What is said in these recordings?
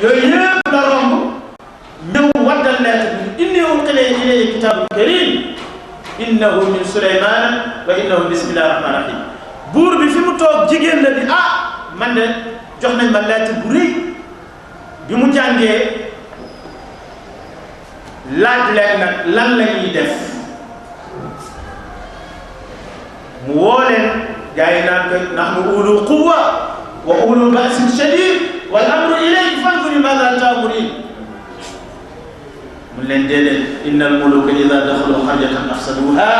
yooyu yëpp la romb ñëw waddal lettre bi inni ulqiya ilayya kitaabun karim innahu min Suleymaan wa innahu bismillahi rahmaani rahim. buur bi fi mu toog jigéen la bi man de jox nañ ma lettre bu rëy. bi mu jàngee laaj leen nag lan la ñuy def mu woo leen gars yi naan ko nahnu ulu quwwa wa ulu ba'sin shadid wal amru ilayki fanzuri maadha ta'murin. mu leen déedéet innal muluka idha dakhalu qaryatan afsaduha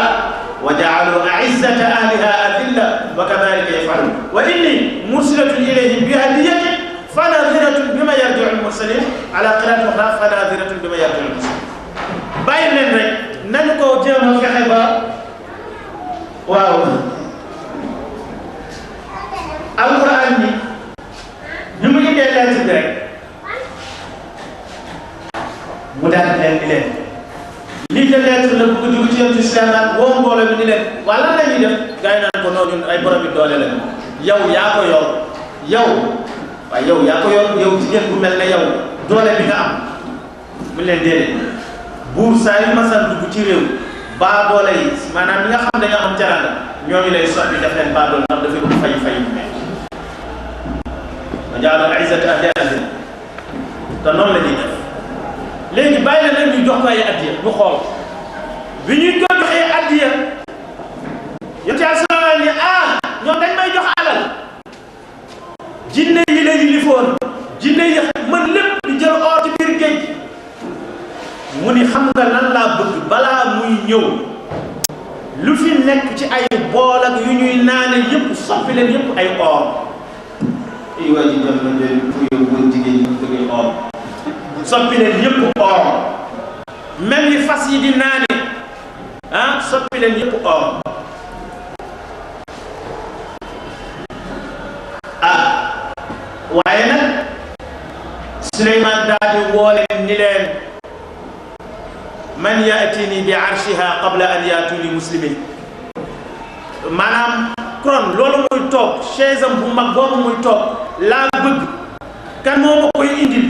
wa ja'alu a'izzata ahliha adilla wa kadhalika yaf'alun wa inni mursilatun ilayhim bi hadiyatin fanadhiratun bima yarji'u al-mursalin ala qira'atin ukhra fanadhiratun bima yarji'u al-mursalin. bàyyi leen rek nañu ko jéem a fexe ba waaw alquran bi mu indee lettre bi rek mu daal leen di leen lii de lettre la bëgg a dugg ci yonent Suleymaan woo mbooloo bi ni leen waa lan la ñuy def gars yi naan ko noonu ñun ay borom bi doole la yow yaa ko yor yow waaye yow yaa ko yor yow jigéen bu mel ne yow doole bi nga am mu leen déedéet buur saa yu masal dugg ci réew baa doole yi maanaam ñi nga xam dañoo am jaranga ñooñu lay sotti def leen baa doole ndax dafay bëgg fay bu mel ma jaal izzata ahli adina te noonu la ñuy def léegi bàyyi la nag ñu jox ko ay addiya ñu xool bi ñuy ko joxee addiya yonent Yàlla sallallahu ni ñoom dañ may jox alal jinne yi la yilifoon jinne yi mën lépp di jël or ci biir géej mu ni xam nga lan laa bëgg balaa muy ñëw lu fi nekk ci ay bool ak yu ñuy naane yëpp soppi leen yëpp ay or ay waa ji dem na leen pour yow góor jigéen ñi bëgg or soppi leen yëpp or même yi fas yi di naane soppi leen yëpp or waaye nag Suleymaan daal di woo leen ni leen man yaatini bi arshiha qabla an yaatuni muslimin maanaam couronne loolu muy toog chaise am bu mag boobu muy toog laa bëgg kan moo ma koy indil.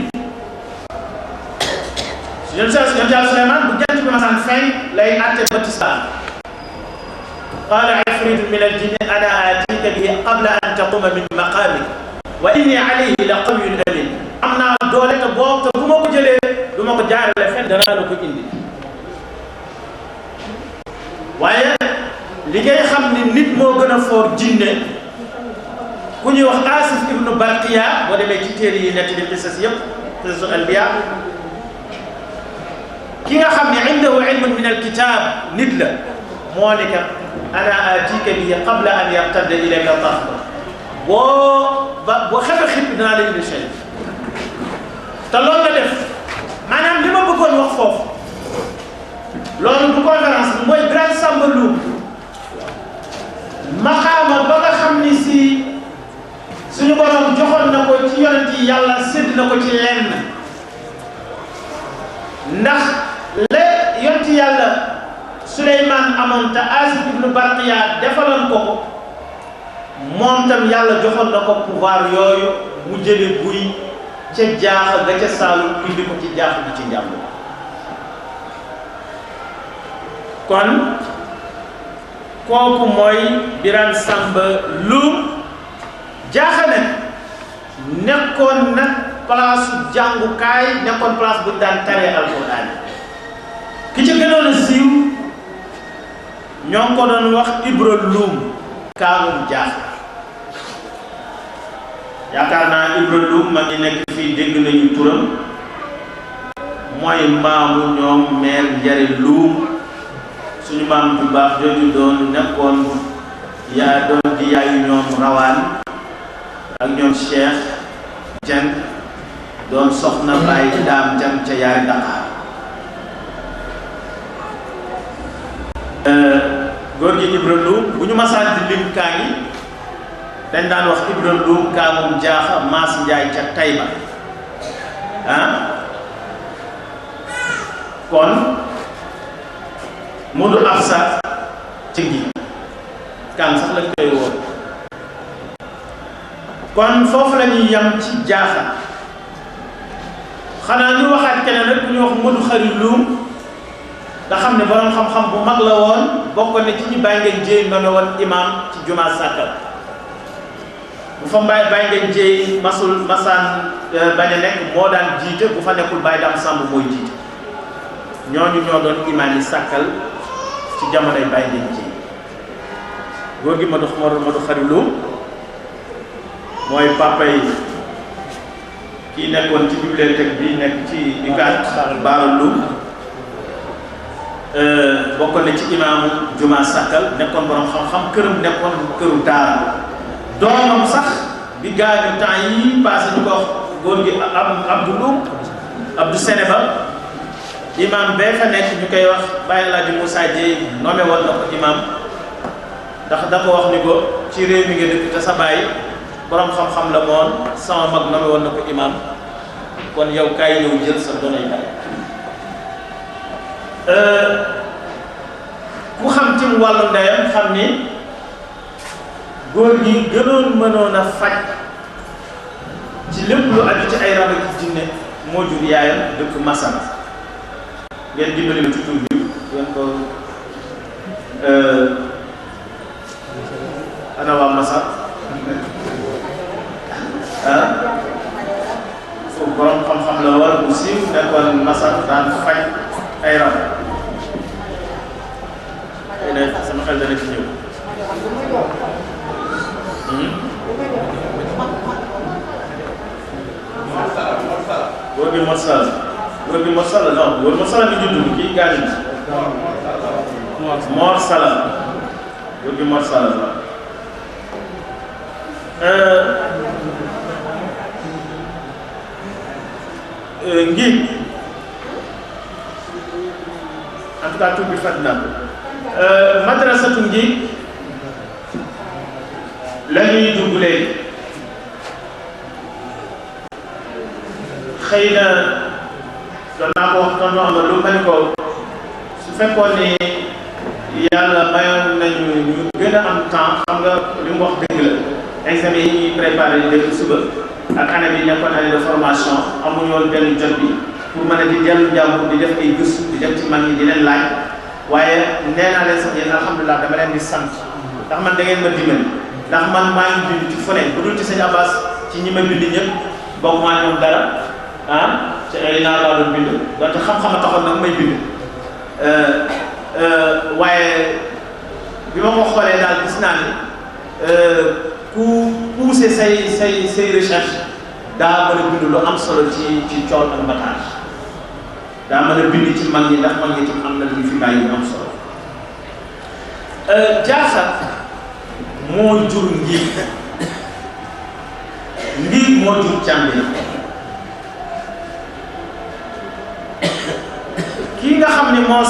yonent Yàlla Suleymaan bu jant bi masaan feeñ lay àtte ba tisbaar qaala ifriitun mina al-jinni ana aatiika bihi qabla an taquma min maqaamik wa inni alayhi la qawiyyun amiin. am naa doole te boobu te bu ma ko jëlee du ma ko jaarale fenn danaa la ko indi. waaye li ngay xam ni nit moo gën a foor jinne ku ñuy wax Asif ibnu Barqiya boo demee ci téere yi nekk di qisas yëpp qisasul anbiya ki nga xam ne indahu ilmun min alkitab nit la moo ne kat ana atika bihi qabla an yartadda ilayka tarfa boo xefe xippi dinaa la indi shay te loolu la def maanaam li ma bëggoon wax foofu loolu du conférence bi mooy Birane Samba Loum maqaama ba nga xam ni si suñu borom joxoon na ko ci yonent yi yàlla sédd na ko ci lenn ndax le yonent yàlla Suleymaan amoon te Asif ibnu Barqiya defaloon ko ko moom tam yàlla joxoon na ko pouvoir yooyu mu jële buy ca jaaxa ga ca Saalum indi ko ci jaaxa bi ci njàmm. kon kooku mooy Birane Samba Loum jaaxane nekkoon nag place jàngukaay nekkoon place bu daan taree alquran ki ci gënoon a siiw ñoo ngi ko doon wax Ibra Loum kaamum jaaxa yaakaar naa Ibra Loum ma ngi nekk fii dégg nañu turam mooy maamu ñoom mère Njare Loum suñu maam bu baax jooju doon nekkoon yaa doon di yaayu ñoom rawaan ak ñoom Cheikh Dieng doon soxna Baye Daam Dieng ca yaari Dakar góor gi Ibra Loum bu ñu masaan di lim kaa yi dañ daan wax Ibra Loum kaa moom jaaxa Maas Njaay ca Tayba kon Modou Afsa ci ngi kan sax lañ koy woo kon foofu la ñuy yam ci jaaxa xanaa ñu waxaat keneen rek bu ñu wax Modou Khary Loum nga xam ne borom xam-xam bu mag la woon bokk na ci ñi Baye Ngagne Dieye noonu woon imam ci juma Sakal bu fa Baye Ngagne Dieye masaan bañ a nekk moo daan jiite bu fa nekkul Baye Dame Samb mooy jiite ñooñu ñoo doon imam yi Sakal ci jamonoy Baye Ngagne Dieye góor gi Modou Khary Loum mooy papa yi kii nekkoon ci bibliothèque bi nekk ci UCAD Baara Loum bokkoon na ci imaamu juma Sakal nekkoon borom xam-xam këram nekkoon këru daara doomam sax bi gaañu temps yi passé ñu ko wax góor gi Abdou Loum Abdou Sénéba imam bee fa nekk ñu koy wax Baye Ladi Moussa Dieye nommé woon na ko imam ndax dafa wax ni ko ci réew mi nga dëkk te sa baay borom xam-xam la moon sama mag nommé woon na ko imam kon yow kaay ñëw jël sa doonay baay ku xam ci wàllu ndeyam xam ni góor gi gënoon mënoon a faj ci lépp lu aju ci ay rab ak jinne moo jur yaayam dëkk Massana ngeen dimbali ma ci tur bi ngeen ko ana waa Massa foofu borom xam-xam la war bu siiw nekkoon Massa daan faj ay rab xëy na sama xel dana ci ñëw góor gi Morsala non góor Morsala mi judd kii gaañu Morsala góor gi Morsala la ngi en tout cas tur bi fàttali naa ko madrasatu ngi la ñuy dugg léegi xëy na doon naa ko wax tonton Amar lu ma ne ko su fekkoon ni yàlla mayoon nañu ñu gën a am temps xam nga li mu wax dëgg la examen yi ñuy préparé dëgg suba ak année bi nekkoon année de formation amuñu woon benn jot bi pour mën a di dellu njàmbur di def ay gëstu di def ci mag ñi di leen laaj waaye nee naa leen sax yéen alhamdulilah dama leen di sant ndax man da ngeen ma dimbali ndax man maa ngi bind ci fone bu dul ci sëñ Abbas ci ñi ma bind ñëpp bokk maa ñoom dara ci ay naa laa doon bind donte xam-xam a taxoon nag may bind waaye bi ma ko xoolee daal gis naa ni ku pousser say recherche daa mën a bind lu am solo ci cool ak batage daa mën a bind ci mag ñi ndax mag ñi tam am na lu ñu fi bàyyi yu am solo Jaasat moo jur Ngiig moo jur Càmbi kii nga xam ne moo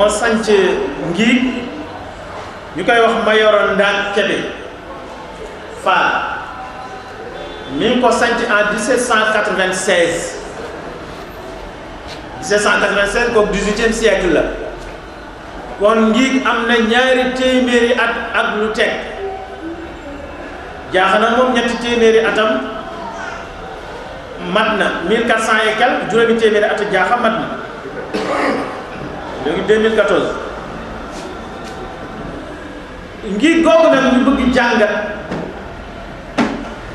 sanc Ngiig ñu koy wax Mayoro Ndaan Kebe Fall mi ngi ko sanc en 1796 1796 kooku 18e siècle la kon Ngiig am na ñaari téeméeri at ak lu teg Jaaxana moom ñetti téeméeri atam mat na 1400 et quelque juróomi téeméeri at Jaaxa mat na léegi 2014 Ngiig googu nag ñu bëgg jàngat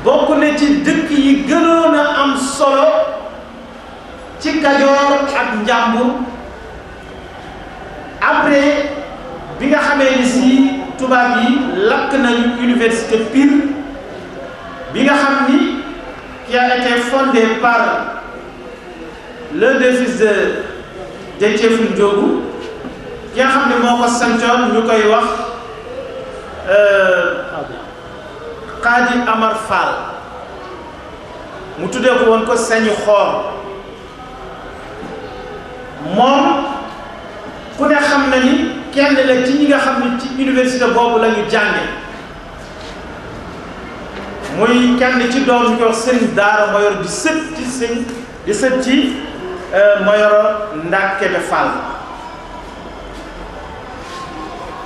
bokk na ci dëkk yi gënoon a am solo ci Kajoor ak Njàmbur après bi nga xamee ni si tubaab yi lakk nañu université Pire bi nga xam ni qui a été fondé par l'un des fils de Déthié Fall Ndiogou ki nga xam ne moo ko sancoon ñu koy wax Xaadi Amar Fall mu tuddee ko woon ko Sañu Xoor moom ku ne xam na ni kenn la ci ñi nga xam ni ci université boobu la ñu jànge muy kenn ci doom ñu koy wax Sëriñ Daara Mayoro di sët ci Mayoro Ndak Kebe Fall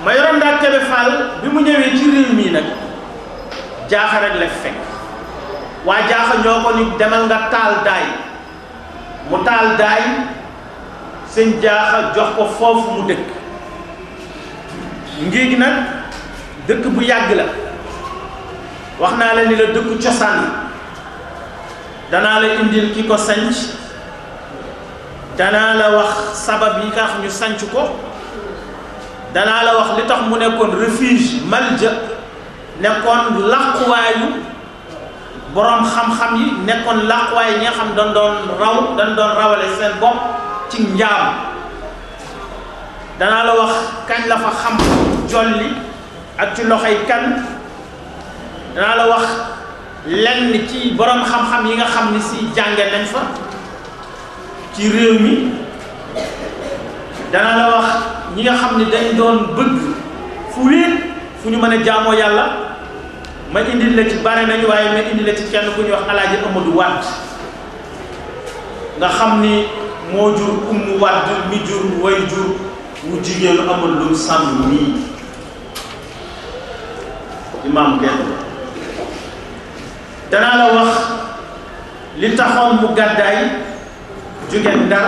Mayoro Ndak Kebe Fall bi mu ñëwee ci réew mii nag Jaaxa rek la fekk waa Jaaxa ñoo ko ni demal nga taal daay mu taal daay sëñ Jaaxa jox ko foofu mu dëkk. Ngéegi nag dëkk bu yàgg la wax naa la ni la dëkk cosaan danaa la indil ki ko sanc danaa la wax sabab yi tax ñu sanc ko danaa la wax li tax mu nekkoon refuge malja nekkoon làquwaayu boroom xam-xam yi nekkoon làquwaay ñi nga xam dañ doon rawale seen bopp ci njaam danaa la wax kañ la fa xam jolli ak ci loxoy kan danaa la wax lenn ci boroom xam-xam yi nga xam ni si jànge nañ fa ci réew mi danaa la wax ñi nga xam ni dañ doon bëgg fu wéet fu ñu mën a jaamoo yàlla ma indil la ci bare nañu waaye ma indil la ci kenn ku ñuy wax Alaaji Amadou Wade nga xam ni moo jur Umu Wade mi jur way jur wu jigéenu Amadou Samb nii imaam genn danaa la wax li taxoon mu gàddaay jóge Ndar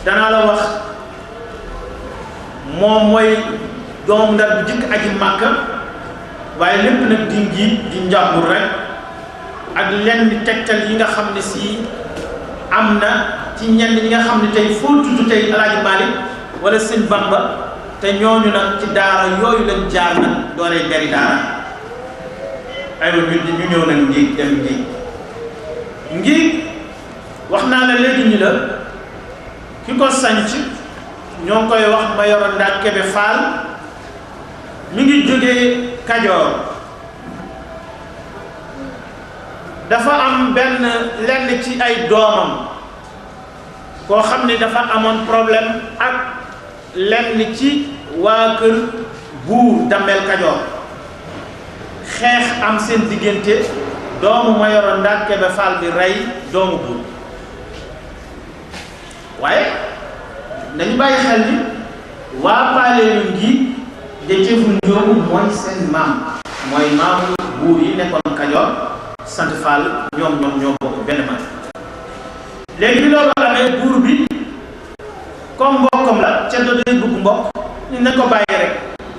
danaa la wax moom mooy doomu Ndar bu jëkk aji Màkka waaye lépp nag di njiit di njàmbur rek ak lenn tegtal yi nga xam ne si am na ci ñenn ñi nga xam ne tey foo tudd tey Alaaji Maalik wala Sëñ Bamba te ñooñu nag ci daara yooyu lañ jaar nag dooree beri daara aywa ñu ñëw nag Ngéeg dem Ngéeg wax naa la léegi ñi la ki ko sanc ñoo koy wax Mayoro Ndak Kebe Fall mi ngi jógee Kajoor dafa am benn lenn ci ay doomam koo xam ne dafa amoon problème ak lenn ci waa kër buur Damel Kajoor xeex am seen diggante doomu Mayoro Ndak Kebe Fall bi rey doomu buur waaye nañu bàyyi xel ni waa Paaleelu ngi Déthié-Fou Ndiogou mooy seen maam mooy maamu buur yi nekkoon Kajoor sant Fall ñoom ñoo bokk benn maam léegi bi loolu amee buur bi comme mbokkam la ceddo day bëgg mbokk ni nañ ko bàyyi rek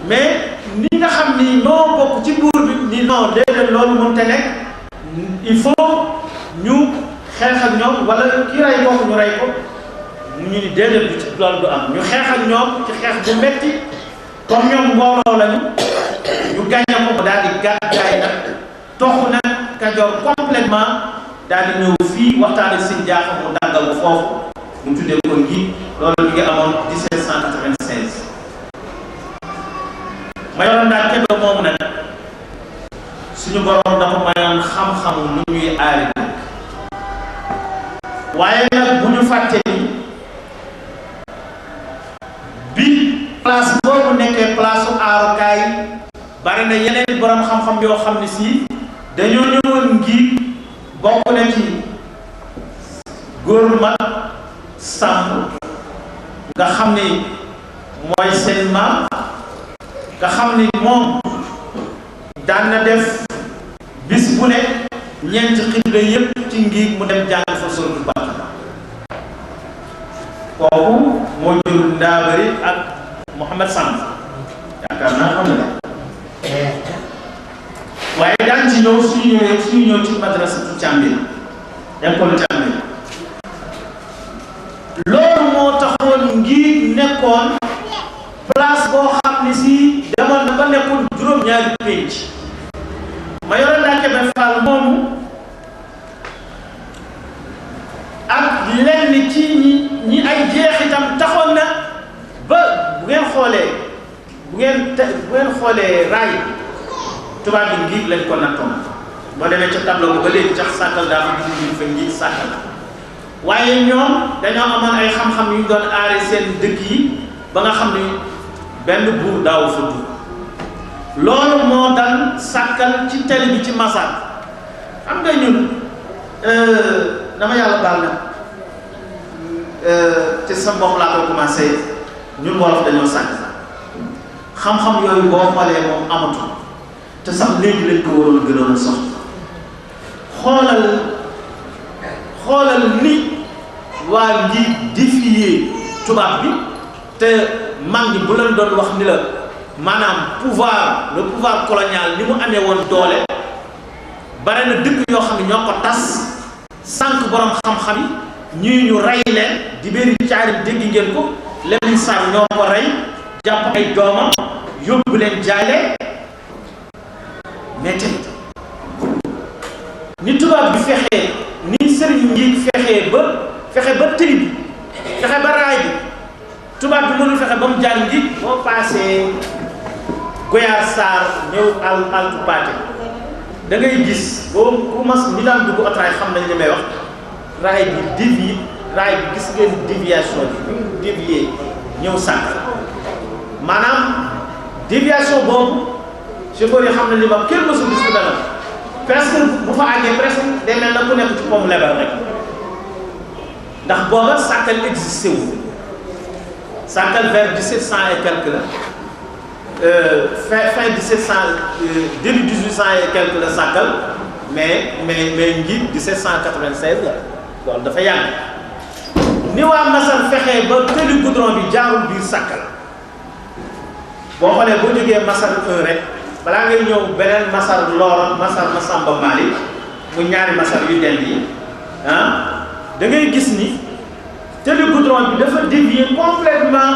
mais ni nga xam ni ñoo bokk ci buur bi ni non déedéet loolu mënut a nekk il faut ñu xeex ak ñoom wala ki rey kooku ñu rey ko mu ñu ni déedéet du ci loolu du am ñu xeex ak ñoom ci xeex bu metti comme ñoom mbooloo lañu ñu gàññe ko mu daal di gàddaay nag toxu nag Kajoor complètement daal di ñëw fii waxtaan ak Sëñ Jaaxa mu dàggal ko foofu mu tuddee ko ngi loolu mi ngi amoon 1796 Mayoro Ndak Kebe moomu nag suñu borom dafa mayoon xam-xamu nu ñuy aari dëkk waaye nag bu ñu fàtte ni bi place boobu nekkee place su aarukaay bari na yeneen borom xam-xam yoo xam ne si dañoo ñëwoon ngi bokk na ci góor ma sàmm nga xam ni mooy seen maam nga xam ni moom daan na def bis bu ne ñeenti xibla yépp ci ngi mu dem jàng fa suratul Baqara kooku moo jur Ndaabari ak Mouhamed Samb yaakaar naa xam na waaye daan ci ñëw suñu ñëw ci madrasatu Càmbin école Càmbin loolu moo taxoon ngi nekkoon place boo xam ne si demoon na ba nekkoon juróom-ñaari pénc Mayoro Ndak Kebe Fall moomu ak lenn ci ñi ay jeexitam taxoon na ba bu ngeen xoolee raay tubaab bi ngiig lañ ko nattoon boo demee ca tableau bi ba léegi cax sàkkal daa fa gis fa ngiig sàkkal waaye ñoom dañoo amoon ay xam-xam yu ñu doon aare seen dëkk yi ba nga xam ni benn buur daaw fa dugg loolu moo dal sàkkal ci télé bi ci Massar xam nga ñun dama yàlla baal na te sa mbokk laa koy commencé ñun wolof dañoo sàkk xam-xam yooyu boo xoolee moom amatul te sax léegi lañ ko waroon gënoon a soxla xoolal ni waa ngi défier tubaab bi te mag ñi bu leen doon wax ni la maanaam le pouvoir colonial ni mu amee woon doole bare na dëkk yoo xam ne ñoo ko tas sànq borom xam-xam yi ñii ñu rey leen di béeri caari dégg ngeen ko Lamine Sarr ñoo ko rey jàpp ay doomam yóbbu leen jaale mais tey ni tubaab bi fexee ni sëriñ ngi fexe ba tëri bi fexe ba raay bi tubaab bi mënul fexe ba mu jaar ngi boo paasee Goyar Sarr ñëw altu paate da ngay gis boo ku mas ñi daan dugg otraay xam nañ li may wax raay bi dévié raay bi gis ngeen déviation bi dévié ñëw sànq maanaam déviation boobu chauffeur yi xam nañ li ma kenn mësul gis ko dana presque bu fa àggee presque day mel na ku nekk ci pomme lebal rek ndax booba Sakal existé wu Sakal vers 1700 et quelque la fin 1700 début 1800 et quelque la Sakal mais njiit 1796 la loolu dafa yàgg ni waa Masar fexee ba tëli goudron bi jaarul biir Sakal boo xoolee boo jógee Masar 1 rek balaa ngay ñëw beneen Masar Lor Masar Masamba Mali mu ñaari Masar yu dend yi da ngay gis ni tëli goudron bi dafa dévier complètement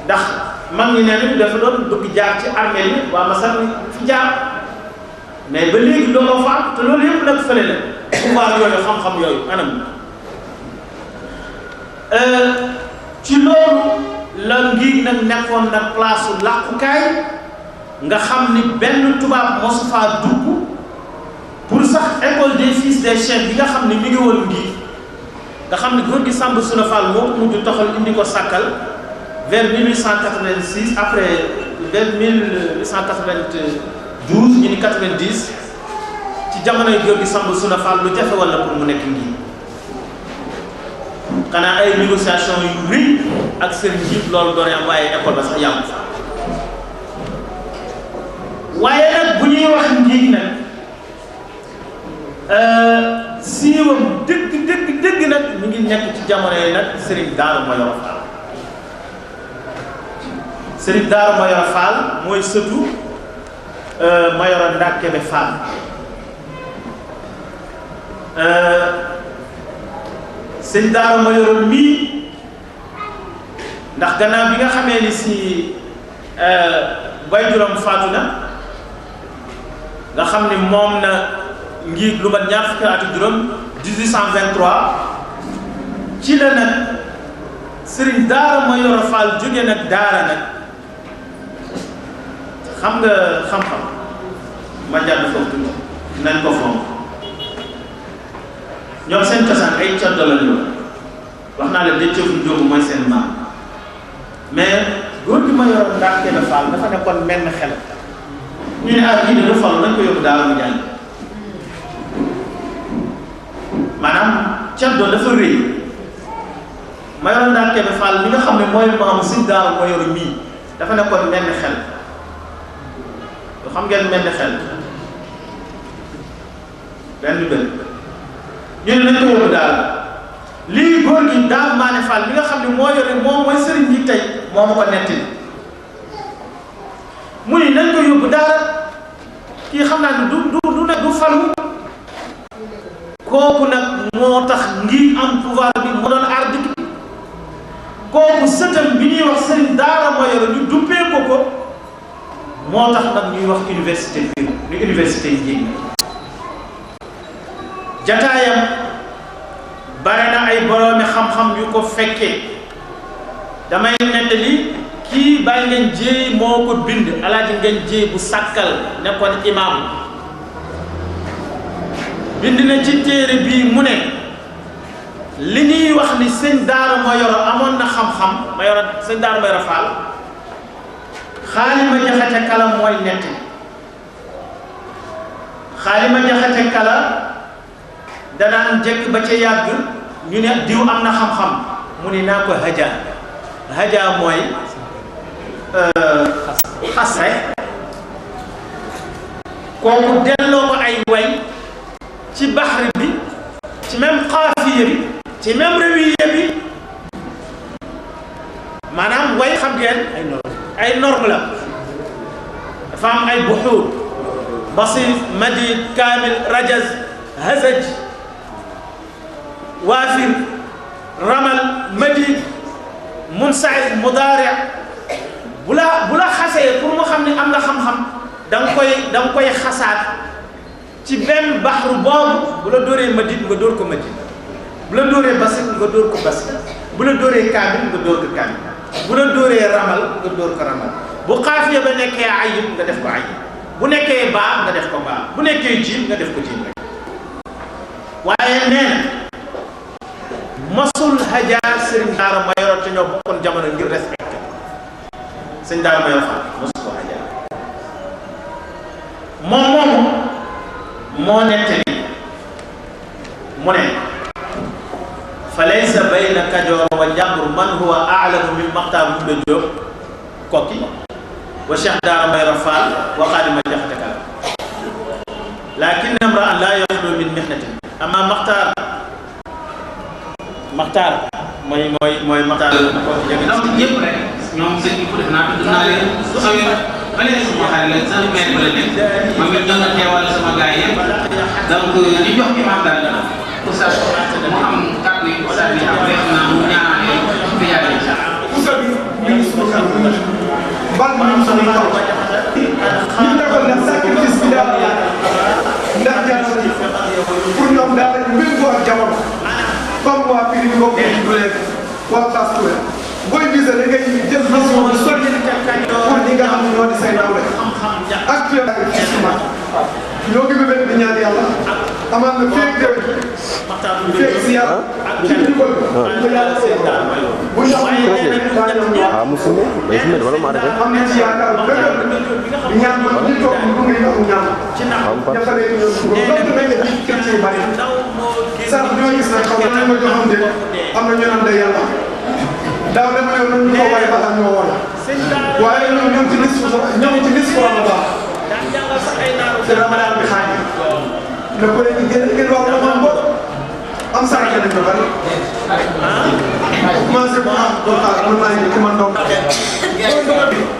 ndax mag ñi nee nañu dafa doon bëgg jaar ci armée yi waa Masar fi jaar mais ba léegi looloo fa am te loolu yëpp nag fële la pouvoir yooyu xam-xam yooyu anam ci loolu la ngi nag nekkoon nag place su làqukaay nga xam ni benn tubaab mosu faa dugg pour sax école des fils des chefs bi nga xam ni mi ngi woon ngi nga xam ni góor gi Samba Suna Fall moo ko mujj toxal indi ko Sakal vers 1886 après vers 1892 ñu ni 90 ci jamonoy góor gi Samba Suna Fall lu jafe wala pour mu nekk ngi xanaa ay négociation yu rëy ak sëriñ ji loolu doon am waaye école ba sax yàqu waaye nag bu ñuy wax njiig nag siiwam dëgg nag mi ngi nekk ci jamono yi nag sëriñ Daaru Mayoro Fall sëriñ Daaru Mayoro Fall mooy sëtu Mayoro Ndakebe Fall sëriñ Daaru Mayoro mii ndax gannaaw bi nga xamee ni si waajuram faatu na nga xam ni moom na ngi lu mat ñaar fukki at ak juróom 1823 ci la nag sëriñ Daaru Mayoro Fall jóge nag daara nag xam nga xam-xam ma jàdd foofu tuuti nañ ko fonk ñoom seen cosaan ay coddo la ñu wax naa la Déthié Njóogu mooy seen maam mais góor gi Mayoro Ndakebe Fall dafa nekkoon menn xel ñu ne ak kii dafa falu nañ ko yóbbu daara mu jàng maanaam coddo dafa rëy Mayoro Ndakebe Fall mi nga xam ne mooy maamu sëriñ Daaru Mayoro mii dafa nekkoon menn xel yoo xam ngeen menn xel benn ñu ne nañ ko yóbbu daal lii góor gi Daam Maane Fall bi nga xam ne moo yore moom mooy sëriñ bi tey moo ma ko netti mu ni nañ ko yóbbu daara kii xam naa ne du falu kooku nag moo tax ngir am pouvoir bi moo doon aar dëkk bi kooku sëtam bi ñuy wax sëriñ Daara Mayoro ñu duppee ko moo tax nag ñuy wax université bi ni université yi jéeg jataayam bare na ay boroomi xam-xam yu ko fekkee damay nettali kii Baye Ngagne Dieye moo ko bind Alaaji Ngagne Dieye bu Sakal nekkoon imam bind na ci téere bii mu ne li ñuy wax ni sëñ Daara Mayoro amoon na xam-xam sëñ Daara Mayoro Fall Xaalima Jaxate Kala mooy netti Xaalima Jaxate Kala danaan jekk ba ca yàgg ñu ne diw am na xam-xam mu ne naa ko haja mooy xas rek kooku delloo ko ay way ci baxri bi ci même xaafiya bi ci même rewiye bi maanaam way xam ngeen ay norme la dafa am ay buxuur basit madid kaamil rajaz hazaj waafir ramal madid munsaid mudaari bu la xasee pour mu xam ne am nga xam-xam da nga koy xasaat ci benn baxru boobu bu la dóoree madid nga dóor ko madid bu la dóoree basit nga dóor ko basit bu la dóoree kaamil nga dóor ko kaamil bu la dóoree ramal nga dóor ko ramal bu xaafiya ba nekkee ayib nga def ko ayib bu nekkee baa nga def ko baa bu nekkee jiim nga def ko jiim rek waaye nee na masul hajaar sëriñ daara Mayoro te ñoo bokkoon jamono ngir respecté sëriñ daara Mayoro Fall masul ko hajaar moom moomu moo nettali mu ne fa laysa bayna Kajoor wa Njàmbur man huwa a'lamu min Maxtaar Ndumbe Jóob Kokki wa Cheikh Daara Mayoro Fall wa Xaadima Jaxate Kala lakin imra'an la yaxlu min mihnatin amma Maxtaar mooy Maxtaar ñëpp rek ñoom sëñ bi def naa tudd naa leen sawir ba léegi sama xarit la sama maire ba la nekk ma mel ñoo nga teewal sama gars yëpp donc ñu jox imam daal oustaz mu am kàddu yi oustaz yi après xam naa mu ñaanal fi yàlla incha allah oustaz bi mi ngi suñu kàddu bal ma ñu suñu kaw ñu nekkoon ndax sacrifice bi daal ndax jaar pour ñoom daal lañu méngoo ak jamono comme waa fii ñu bokk ci Touré waa Fass Touré booy visé da ngay jël mission bu sori pour ñi nga xam ne ñoo di say nawle actuellement ñoo ngi bëgg di ñaan yàlla amaat na feeg déwén feeg si yàlla ci ñu bëgg ko yàlla seen bu ñu am nañ ci yaakaar bu dëgër di ñaan ba ñu toog ñu ngi ñu ñaan ñaxale ñu donc nañ ne ci kër ci bari sax ñoo gis nag xaw nañ ma joxante am na ñu naan day yàlla daaw dama ne woon ñu ko waaye balaa ñoo woon waaye ñoom ci lis ñoom ci lis ko la baax te Ramadan bi xaaj na ko léegi ngeen wax dama am bopp am saraka nañ ko bari commencé bu am doon xaar mën naa ngi ci man doom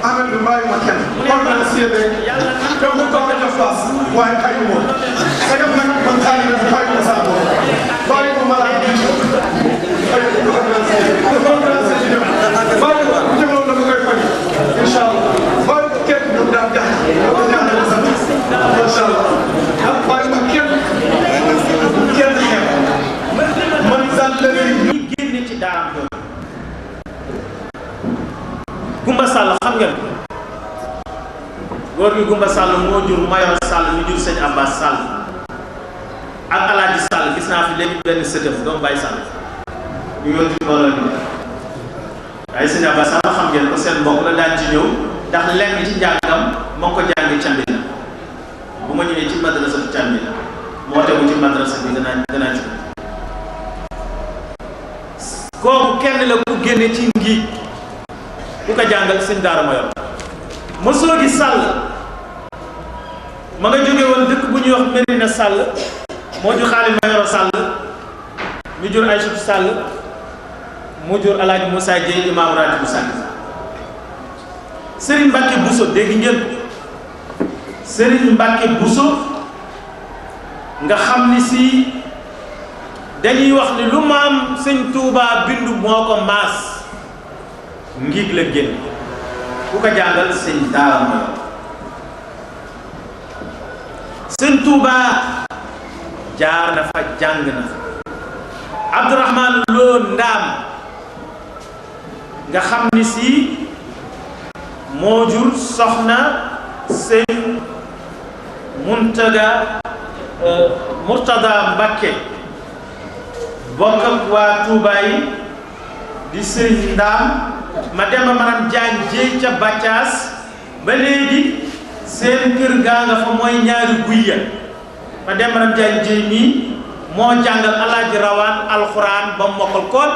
amet bi bàyyi ma kenn kon naa siede donc mu toog a jox paas waaye xayu moom sa def nag man xaali na xayu ma saa bopp bàyyi ko ma laa bi Gumba Sall xam ngeen góor gi Gumba Sall moo jur Mayoro Sall ñu jur sëñ Abbas Sall ak Alaaji Sall gis naa fi léegi benn sëtëm doomu Baye Sall ñu yoon ci mbooloo bi waaye sëñ Abbas Sall xam ngeen ko seen mbokk la daan ci ñëw ndax lenn ci njàngam moo ko jàngi Cambina bu ma ñëwee ci madrasa Cambina moo tegu ci madrasa bi gën a ci kooku kenn la ku génne ci ngi ku ko jàngal sëñ Daara Mayoro mosoo gi Sall ma nga jóge woon dëkk bu ñuy wax Medina Sall moo jur Xaali Mayoro Sall mu jur Aïssatou Sall mu jur Alaaji Moussa Dieye imam ratib Sall Serigne Mbacke Bousso dégg ngeen Serigne Mbacke Bousso nga xam ni si dañuy wax ni lu maam sëñ Touba bindu moo ko maas ngiig la génn ku ko jàngal sëñ Daara Mayoro sëñ Touba jaar na fa jàng na Abdourahmane Lo Ndaam nga xam ni si moo jur soxna sëñ Murtada Mbakke bokk ak waa Touba yi di sëñ Ndaam ma dem ba maanaam jaan jéey ca Bàccaas ba léegi seen kër gaa nga fa mooy ñaari guy ya ma dem maanaam jaan jéey mii moo jàngal Alaaji Rawaan alxuraan ba mokkal koon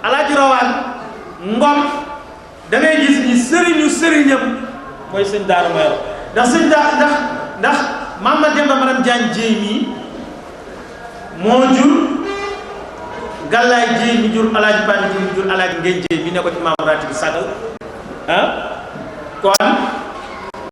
Alaaji Rawaan Ngom da ngay gis ni sëriñu sëriñam mooy sëñ Daara Mayoro ndax sëñ Daara ndax maam ma dem ba maanaam jaan jéey mii moo jur Gàllaay Jéy mi jur alaaji Pani Jéy mi jur alaaji Ngeen Jéy mi ne ko imaam ratib bi sagal ah kon